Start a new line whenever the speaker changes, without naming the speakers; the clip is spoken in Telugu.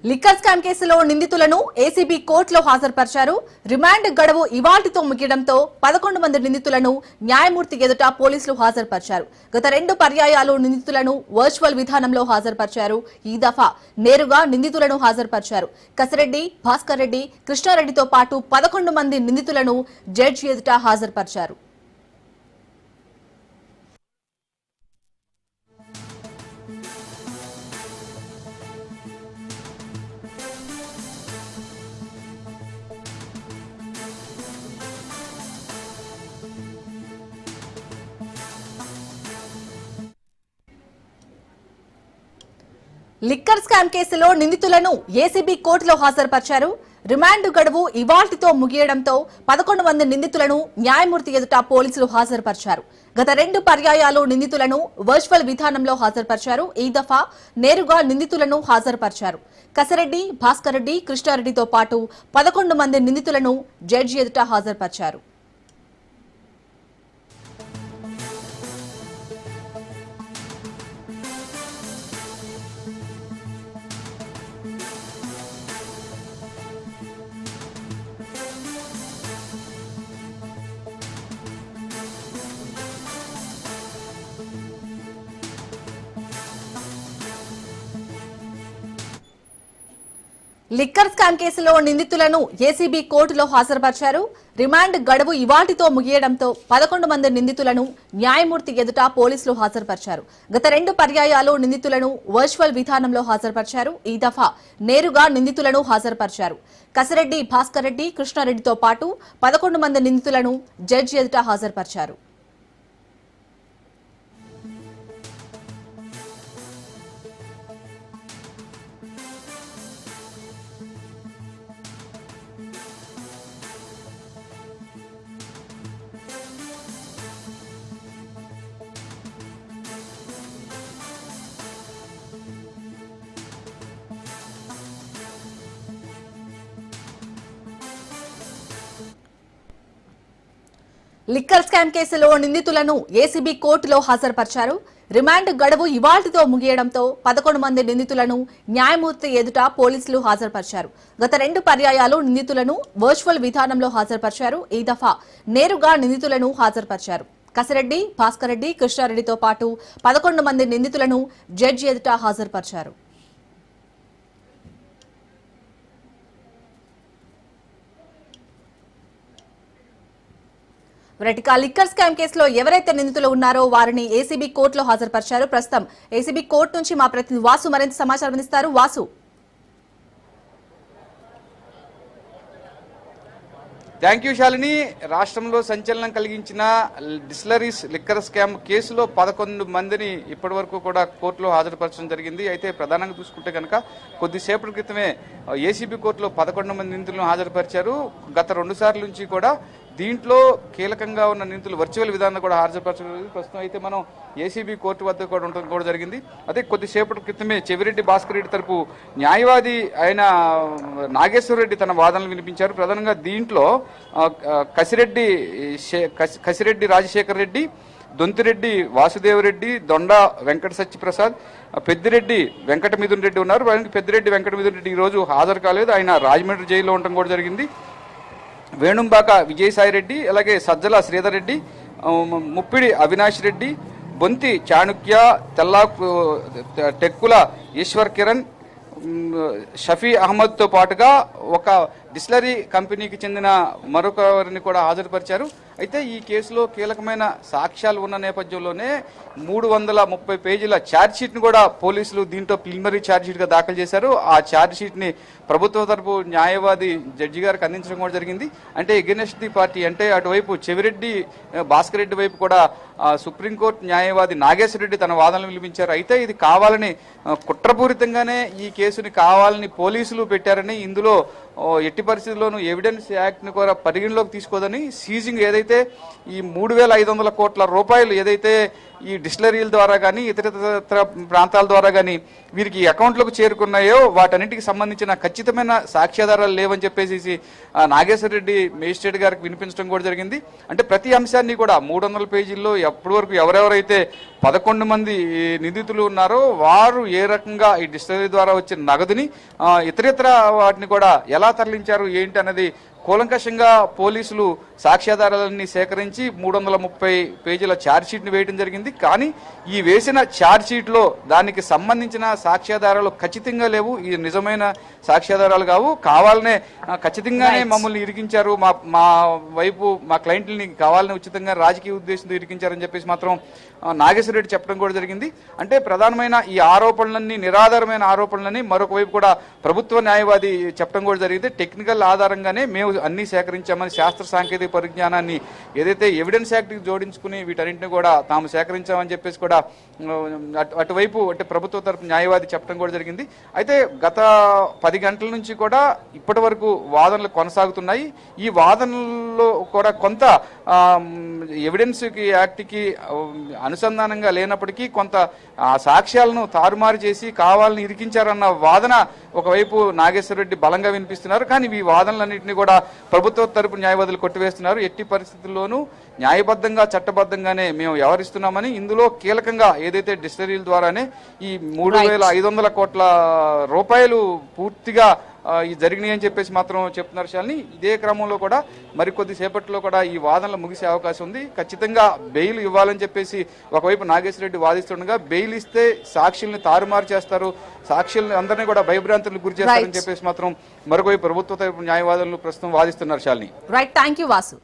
లిక్కర్ స్కామ్ కేసులో నిందితులను ఏసీబీ కోర్టులో హాజరుపరిచారు. రిమాండ్ గడువు ఇవాల్టితో ముగియడంతో 11 మంది నిందితులను న్యాయమూర్తి ఎదుట పోలీసులు హాజరుపరిచారు. గత 2 పర్యాయాలు నిందితులను వర్చువల్ విధానంలో హాజరుపరిచారు. ఈ దఫా నేరుగా నిందితులను హాజరుపరిచారు. కసిరెడ్డి, భాస్కర్ రెడ్డి, కృష్ణారెడ్డితో పాటు 11 మంది నిందితులను జడ్జి ఎదుట హాజరుపరిచారు. లిక్కర్ స్కామ్ కేసులో నిందితులను ఏసీబీ కోర్టులో హాజరుపరిచారు. రిమాండ్ గడువు ఇవాల్టితో ముగియడంతో 11 మంది నిందితులను న్యాయమూర్తి ఎదుట పోలీసులు హాజరుపరిచారు. గత 2 పర్యాయాలు నిందితులను వర్చువల్ విధానంలో హాజరుపరిచారు. ఈ దఫా నేరుగా నిందితులను హాజరుపరిచారు. కసిరెడ్డి, భాస్కర్ రెడ్డి, కృష్ణారెడ్డితో పాటు 11 మంది నిందితులను జడ్జి ఎదుట హాజరుపరిచారు. లిక్కర్ స్కామ్ కేసులో నిందితులను ఏసీబీ కోర్టులో హాజరుపరిచారు. రిమాండ్ గడువు ఇవాల్టితో ముగియడంతో 11 మంది నిందితులను న్యాయమూర్తి ఎదుట పోలీసులు హాజరుపరిచారు. గత 2 పర్యాయాలు నిందితులను వర్చువల్ విధానంలో హాజరుపరిచారు. ఈ దఫా నేరుగా నిందితులను హాజరుపరిచారు. కసిరెడ్డి, భాస్కర్ రెడ్డి, కృష్ణారెడ్డితో పాటు 11 మంది నిందితులను జడ్జి ఎదుట హాజరుపరిచారు. లిక్కర్ స్కామ్ కేసులో నిందితులను ఏసీబీ కోర్టులో హాజరుపరిచారు. రిమాండ్ గడువు ఇవాల్టితో ముగియడంతో 11 మంది నిందితులను న్యాయమూర్తి ఎదుట పోలీసులు హాజరుపరిచారు. గత 2 పర్యాయాలు నిందితులను వర్చువల్ విధానంలో హాజరుపరిచారు. ఈ దఫా నేరుగా నిందితులను హాజరుపరిచారు. కసిరెడ్డి, భాస్కర్ రెడ్డి, కృష్ణారెడ్డితో పాటు 11 మంది నిందితులను జడ్జి ఎదుట హాజరుపరిచారు. లిక్కర్ స్కామ్ కేసులో ఎవరైతే నిందితులు ఉన్నారో వారిని ఏసీబీ కోర్టులో హాజరుపరిచారు. ప్రస్తుతం ఏసీబీ కోర్టు నుంచి మా ప్రతినిధి వాసు మరింత సమాచారం అందిస్తారు. Vasu,
thank you Shalini. రాష్ట్రంలో సంచలనం కలిగించిన డిస్టిలరీస్ లిక్కర్ స్కామ్ కేసులో 11 మందిని ఇప్పటి వరకు కూడా కోర్టులో హాజరుపరచడం జరిగింది. అయితే ప్రధానంగా చూసుకుంటే కనుక కొద్దిసేపటి క్రితమే ఏసీబీ కోర్టులో 11 మంది నిందితులను హాజరుపరిచారు. గత 2 సార్లు నుంచి కూడా దీంట్లో కీలకంగా ఉన్న నిందితులు వర్చువల్ విధానం కూడా హాజరుపరచడం. ప్రస్తుతం అయితే మనం ఏసీబీ కోర్టు వద్ద కూడా ఉండడం కూడా జరిగింది. అదే కొద్దిసేపటి క్రితమే చెవిరెడ్డి భాస్కర్ రెడ్డి తరపు న్యాయవాది అయిన నాగేశ్వర రెడ్డి తన వాదనలు వినిపించారు. ప్రధానంగా దీంట్లో కసిరెడ్డి రాజశేఖర్ రెడ్డి, దొంతిరెడ్డి వాసుదేవరెడ్డి, దొండ వెంకట సత్యప్రసాద్, పెద్దిరెడ్డి వెంకట మిథున్ రెడ్డి ఉన్నారు. పెద్దిరెడ్డి వెంకట మిథున్ రెడ్డి ఈరోజు హాజరు కాలేదు. ఆయన రాజమండ్రి జైల్లో ఉండడం కూడా జరిగింది. వేణుంబాక విజయసాయి రెడ్డి, అలాగే సజ్జల శ్రీధర్ రెడ్డి, ముప్పిడి అవినాష్ రెడ్డి, బొంతి చాణుక్య, టెక్కుల ఈశ్వర్ కిరణ్, షఫీ అహ్మద్తో పాటుగా ఒక డిస్టిలరీ కంపెనీకి చెందిన మరొకరిని కూడా హాజరుపరిచారు. అయితే ఈ కేసులో కీలకమైన సాక్ష్యాలు ఉన్న నేపథ్యంలోనే 330 పేజీల ఛార్జ్షీట్ని కూడా పోలీసులు దీంట్లో ప్రిలిమినరీ ఛార్జ్షీట్గా దాఖలు చేశారు. ఆ ఛార్జ్షీట్ని ప్రభుత్వ తరపు న్యాయవాది జడ్జి గారికి అందించడం కూడా జరిగింది. అంటే ఎగెనెస్ట్ ది పార్టీ, అంటే అటువైపు చెవిరెడ్డి, భాస్కర్ రెడ్డి వైపు కూడా సుప్రీంకోర్టు న్యాయవాది నాగేశ్వర రెడ్డి తన వాదనలు వినిపించారు. అయితే ఇది కావాలని కుట్రపూరితంగానే ఈ కేసుని కావాలని పోలీసులు పెట్టారని, ఇందులో ఎట్టి పరిస్థితుల్లోనూ ఎవిడెన్స్ యాక్ట్ని కూడా పరిగణలోకి తీసుకోదని, సీజింగ్ ఏదైతే ఈ 3,500 కోట్ల రూపాయలు ఏదైతే ఈ డిస్టిలరీల ద్వారా కానీ ఇతర ప్రాంతాల ద్వారా కానీ వీరికి అకౌంట్లకు చేరుకున్నాయో వాటన్నిటికి సంబంధించిన ఖచ్చితమైన సాక్ష్యాధారాలు లేవని చెప్పేసి నాగేశ్వర రెడ్డి మేజిస్ట్రేట్ గారికి వినిపించడం కూడా జరిగింది. అంటే ప్రతి అంశాన్ని కూడా 300 పేజీల్లో ఎప్పటి వరకు ఎవరెవరైతే 11 మంది నిందితులు ఉన్నారో వారు ఏ రకంగా ఈ డిస్టిలరీ ద్వారా వచ్చిన నగదుని ఇతరితర వాటిని కూడా ఎలా తరలించారు ఏంటి అనేది కూలంకషంగా పోలీసులు సాక్ష్యాధారాలన్నీ సేకరించి 330 పేజీల ఛార్జ్షీట్ని వేయడం జరిగింది. కానీ ఈ వేసిన ఛార్జ్షీట్లో దానికి సంబంధించిన సాక్ష్యాధారాలు ఖచ్చితంగా లేవు. ఈ నిజమైన సాక్ష్యాధారాలు కావాలనే ఖచ్చితంగానే మమ్మల్ని ఇరికించారు, మా వైపు మా క్లయింట్లని కావాలని ఉచితంగా రాజకీయ ఉద్దేశంతో ఇరికించారని చెప్పేసి మాత్రం నాగేశ్వర రెడ్డి చెప్పడం కూడా జరిగింది. అంటే ప్రధానమైన ఈ ఆరోపణలన్నీ నిరాధారమైన ఆరోపణలని మరొక వైపు కూడా ప్రభుత్వ న్యాయవాది చెప్పడం కూడా జరిగింది. టెక్నికల్ ఆధారంగానే మేము అన్ని సేకరించామని, శాస్త్ర సాంకేతిక పరిజ్ఞానాన్ని ఏదైతే ఎవిడెన్స్ యాక్ట్కి జోడించుకుని వీటన్నింటినీ కూడా తాము సేకరించామని చెప్పేసి కూడా అటువైపు అంటే ప్రభుత్వ తరపు న్యాయవాది చెప్పడం కూడా జరిగింది. అయితే గత 10 గంటల నుంచి కూడా ఇప్పటి వరకు వాదనలు కొనసాగుతున్నాయి. ఈ వాదనల్లో కూడా కొంత ఎవిడెన్స్ యాక్ట్కి అనుసంధానంగా లేనప్పటికీ కొంత సాక్ష్యాలను తారుమారు చేసి కావాలని ఇరికించారన్న వాదన ఒకవైపు నాగేశ్వర రెడ్డి బలంగా వినిపిస్తున్నారు. కానీ ఈ వాదనలన్నింటినీ కూడా ప్రభుత్వ తరపు న్యాయవాదులు కొట్టివేస్తున్నారు. ఎట్టి పరిస్థితుల్లోనూ న్యాయబద్ధంగా చట్టబద్ధంగానే మేము వ్యవహరిస్తున్నామని, ఇందులో కీలకంగా ఏదైతే డిస్టిలరీల ద్వారానే ఈ 3,500 కోట్ల రూపాయలు పూర్తిగా ఈ జరిగినాయి అని చెప్పేసి మాత్రం చెప్తున్నారు శాలిని. ఇదే క్రమంలో కూడా మరికొద్ది సేపట్లో కూడా ఈ వాదనలు ముగిసే అవకాశం ఉంది. ఖచ్చితంగా బెయిల్ ఇవ్వాలని చెప్పేసి ఒకవైపు నాగేశ్వర రెడ్డి వాదిస్తుండగా బెయిల్ ఇస్తే సాక్షుల్ని తారుమారు చేస్తారు, సాక్షుల్ని అందరినీ కూడా భయభ్రాంతులకు గురి చేస్తారని చెప్పేసి మాత్రం మరొకవైపు ప్రభుత్వ తరపు న్యాయవాదులు ప్రస్తుతం వాదిస్తున్నారు Shalini.
Right, thank you Vasu.